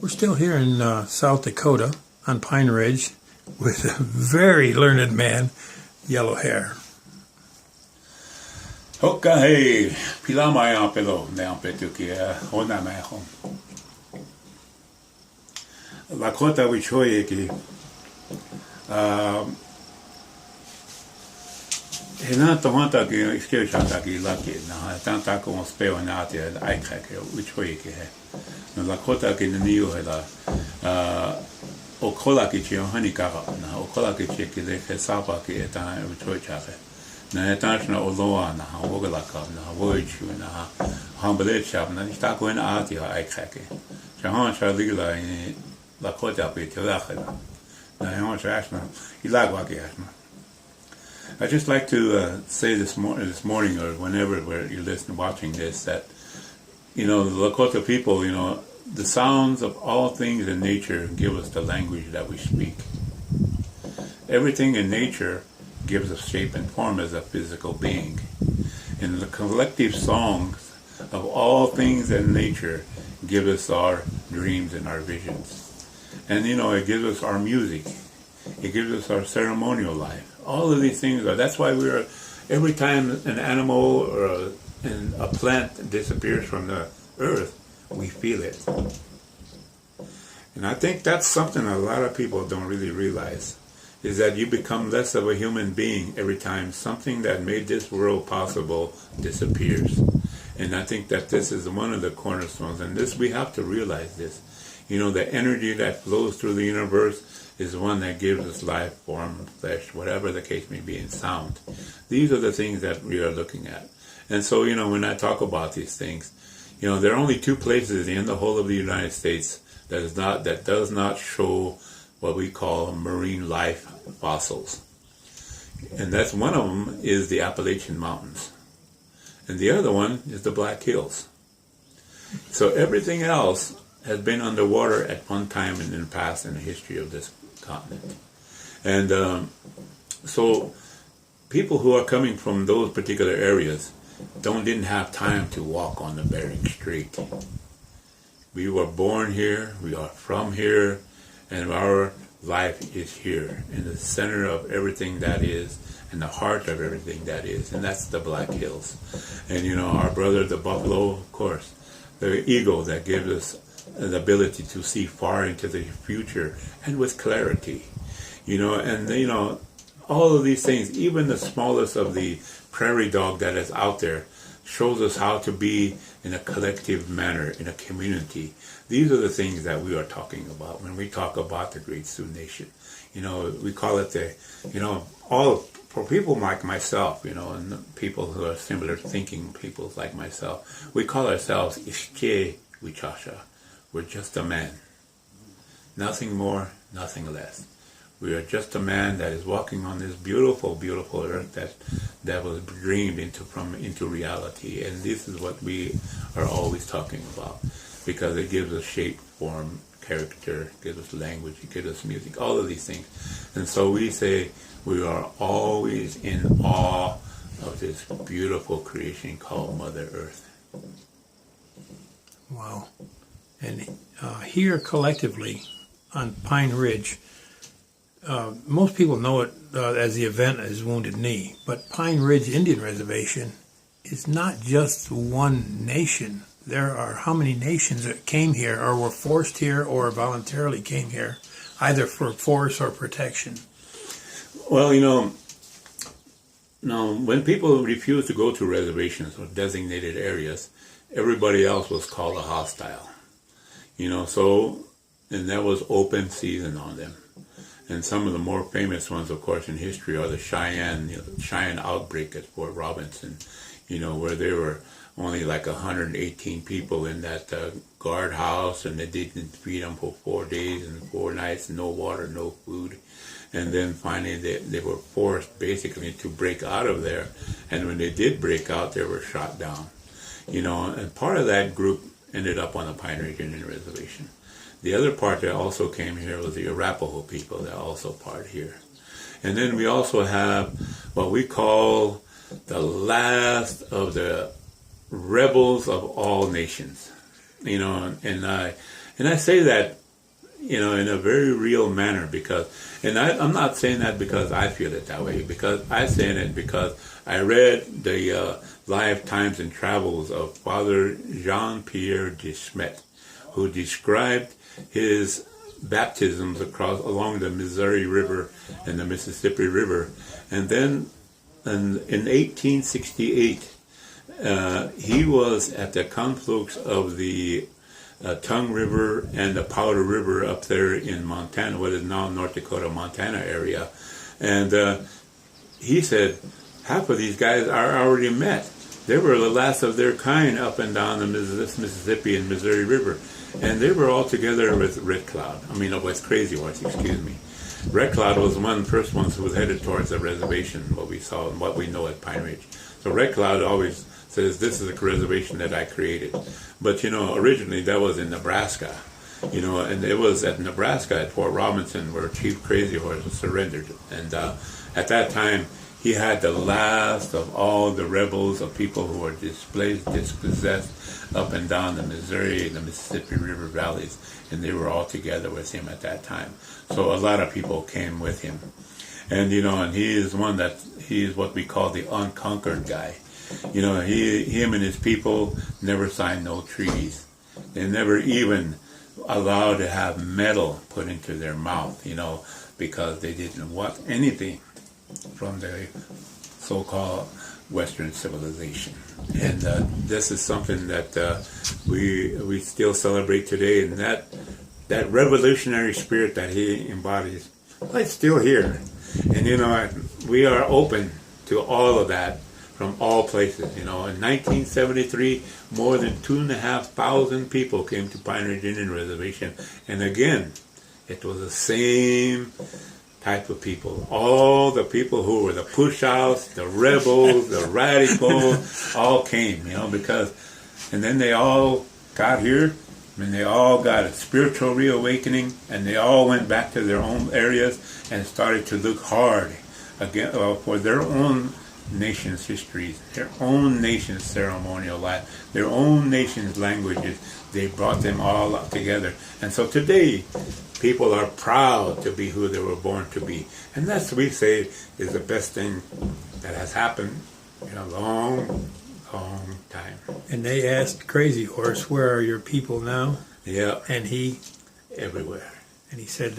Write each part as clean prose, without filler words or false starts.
We're still here in South Dakota on Pine Ridge with a very learned man, yellow hair. Hoka hei, pila mai a pelo ne a petu ki hona mai hon. Lakota wichoi ki he nā tohanta ki iskeu shanta ki laki na tanta ko mo speo na te ai kake wichoi ki he. No Lakota ki niu he la o kola ki chi o hani kaka na o kola ki chi ki le ke sapa ki e tā wichoi chake. Na e tātana o loa na ha wogalaka na ha woichu na ha hambele chap na ni tako ina ati ha ai kake. Cha han cha ligla in Lakota pe te lache na han cha asma I lagwa ki asma. I just like to say this morning or whenever you're listening, watching this, that, you know, the Lakota people, you know, the sounds of all things in nature give us the language that we speak. Everything in nature gives us shape and form as a physical being. And the collective songs of all things in nature give us our dreams and our visions. And, you know, it gives us our music. It gives us our ceremonial life. All of these things that's why every time an animal or a plant disappears from the earth, we feel it. And I think that's something a lot of people don't really realize, is that you become less of a human being every time something that made this world possible disappears. And I think that this is one of the cornerstones, and this we have to realize this. You know, the energy that flows through the universe is the one that gives us life, form, flesh, whatever the case may be, in sound. These are the things that we are looking at. And so, you know, when I talk about these things, you know, there are only two places in the whole of the United States that does not show what we call marine life fossils. And that's one of them is the Appalachian Mountains. And the other one is the Black Hills. So everything else has been underwater at one time in the past in the history of this continent. And so people who are coming from those particular areas didn't have time to walk on the Bering Strait. We were born here, we are from here, and our life is here, in the center of everything that is, in the heart of everything that is, and that's the Black Hills. And you know, our brother, the buffalo, of course, the eagle that gives us the ability to see far into the future and with clarity, you know, and you know, all of these things, even the smallest of the prairie dog that is out there, shows us how to be in a collective manner, in a community. These are the things that we are talking about when we talk about the Great Sioux Nation. You know, we call it for people like myself, you know, and people who are similar thinking, people like myself, we call ourselves Ishke Wichasha. We're just a man. Nothing more, nothing less. We are just a man that is walking on this beautiful, beautiful earth that was dreamed into reality. And this is what we are always talking about, because it gives us shape, form, character, it gives us language, it gives us music, all of these things. And so we say we are always in awe of this beautiful creation called Mother Earth. Wow. And here collectively on Pine Ridge, most people know it as the event as Wounded Knee, but Pine Ridge Indian Reservation is not just one nation. There are how many nations that came here or were forced here or voluntarily came here, either for force or protection? Well, you know, now when people refused to go to reservations or designated areas, everybody else was called a hostile. You know, so, and that was open season on them. And some of the more famous ones, of course, in history are the Cheyenne outbreak at Fort Robinson, you know, where there were only like 118 people in that guardhouse, and they didn't feed them for 4 days and 4 nights, no water, no food. And then finally they were forced basically to break out of there. And when they did break out, they were shot down. You know, and part of that group ended up on the Pine Ridge Indian Reservation. The other part that also came here was the Arapaho people that also part here. And then we also have what we call the last of the rebels of all nations. You know, and And I say that, in a very real manner and I'm not saying that because I feel it that way, because I'm saying it because I read the Lifetimes and Travels of Father Jean-Pierre de Smet, who described his baptisms along the Missouri River and the Mississippi River. And then in 1868, he was at the confluence of the Tongue River and the Powder River up there in Montana, what is now North Dakota, Montana area. And he said, half of these guys are already met. They were the last of their kind up and down the Mississippi and Missouri River. And they were all together with Red Cloud. With Crazy Horse, excuse me. Red Cloud was one of the first ones who was headed towards the reservation, what we saw and what we know at Pine Ridge. So Red Cloud always says, this is a reservation that I created. But, originally that was in Nebraska. And it was at Nebraska at Fort Robinson where Chief Crazy Horse surrendered. And at that time, he had the last of all the rebels, of people who were dispossessed up and down the Missouri and the Mississippi River valleys, and they were all together with him at that time. So a lot of people came with him. And, and he is what we call the unconquered guy. Him and his people never signed no treaties. They never even allowed to have metal put into their mouth, because they didn't want anything from the so-called Western civilization. And this is something that we still celebrate today, and that revolutionary spirit that he embodies, it's still here. And we are open to all of that from all places. In 1973, more than 2,500 people came to Pine Ridge Indian Reservation, and again, it was the same type of people. All the people who were the push-outs, the rebels, the radicals, all came, and then they all got here, and they all got a spiritual reawakening, and they all went back to their own areas and started to look hard again for their own nation's histories, their own nation's ceremonial life, their own nation's languages. They brought them all up together. And so today, people are proud to be who they were born to be. And that's, we say, is the best thing that has happened in a long, long time. And they asked Crazy Horse, where are your people now? Yeah. And he? Everywhere. And he said,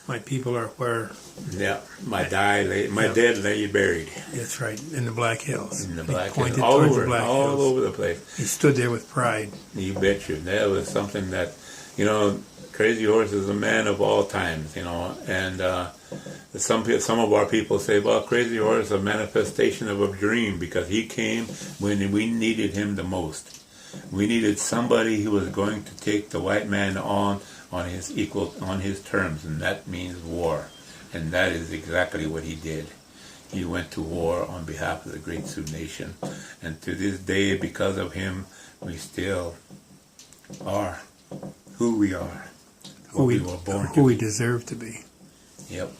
my people are where? Yeah, my dead lay buried. That's right, in the Black Hills. In the Black Hills, all over the place. He stood there with pride. You bet you. That was something that, Crazy Horse is a man of all times, and some of our people say, well, Crazy Horse is a manifestation of a dream because he came when we needed him the most. We needed somebody who was going to take the white man on his terms, and that means war. And that is exactly what he did. He went to war on behalf of the great Sioux Nation. And to this day, because of him, we still are who we are. Who we were born to be. Who we deserve to be. Yep.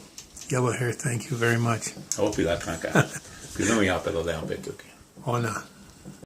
Yellow Hair, thank you very much. Hope you like Franca. Que no me apelo de un petuque. Hola.